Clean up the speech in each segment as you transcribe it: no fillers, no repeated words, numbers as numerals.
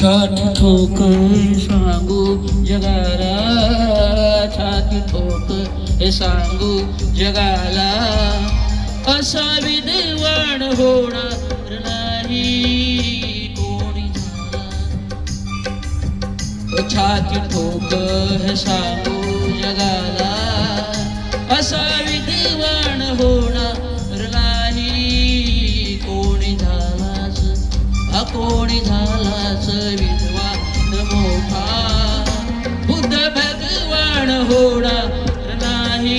छाती ठोक सांगू जगाला, छाती ठोक हे सांगू जगाला, असा विद्वान होणार नाही कोणी झाला. छाती ठोक हे सांगू जगाला, असा विद्वान होणार नाही कोणी झालाच, कोणी झालाच विद्वान मोठा. बुद्ध भगवान होणार नाही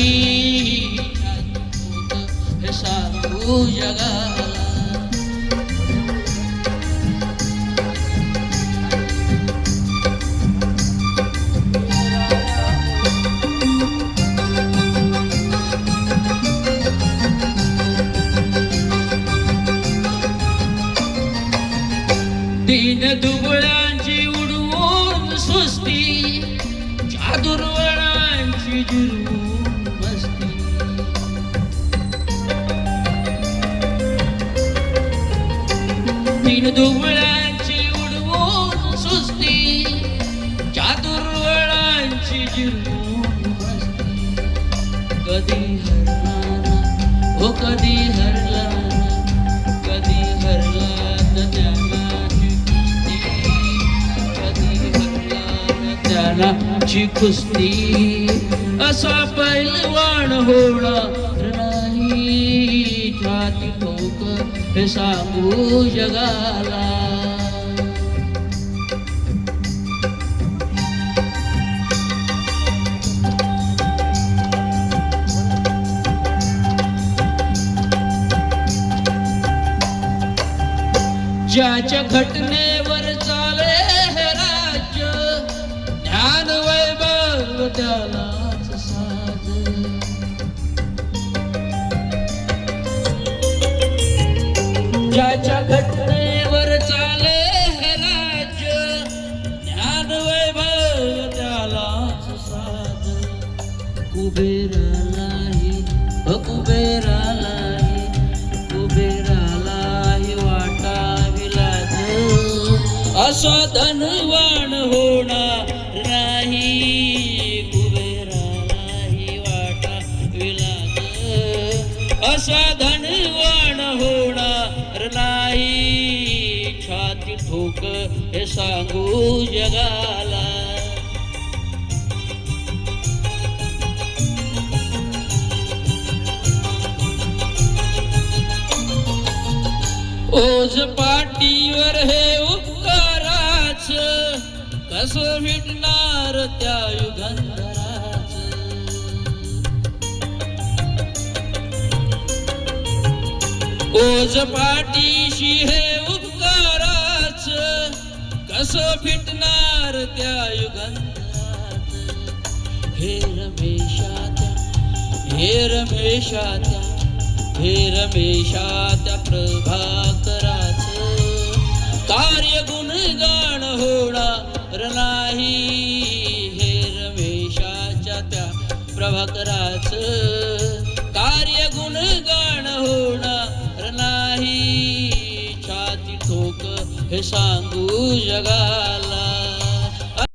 हे सांगू जगाला. दीन दुबळांची उडवून सुस्ती, चादुर्वळांची जिरवून मस्ती. दीन दुबळांची उडवून सुस्ती, चादुर्वळांची जिरवून मस्ती. कधी हरला हो कधी हरला, कधी हरला त्याची कुस्ती. असा पैलवान होणार नाही छाती ठोक हे सांगू जगाला. ज्याच्या घटनेवर चाले हे राज्य, ज्ञान वैभव त्यालाच साज. ज्याच्या घटनेवर चाले हे राज्य, ज्ञान वैभव त्यालाच साज. कुबेरालाही कुबेरालाही कुबेरालाही वाटावी लाज, असा धनवान होणार नाही कुबेरालाही वाटावी लाज, असा धनवान होणार नाही छाती ठोक हे सांगू जगाला. ओझ पाटीवर हे उपकाराच, कसं भेटणार त्या युगंधराच. ओझ पाटीशी हे उपकाराच, कसं भेटणार त्या युगंधराच. हे रमेशात्या हे रमेशात्या हे रमेशात्या प्रभाकराच, कार्य गुणगान होणार नाही हे रमेशाच्या त्या प्रभाकराच. कार्य गुणगान होणार नाही छाती ठोक हे सांगू जगाला.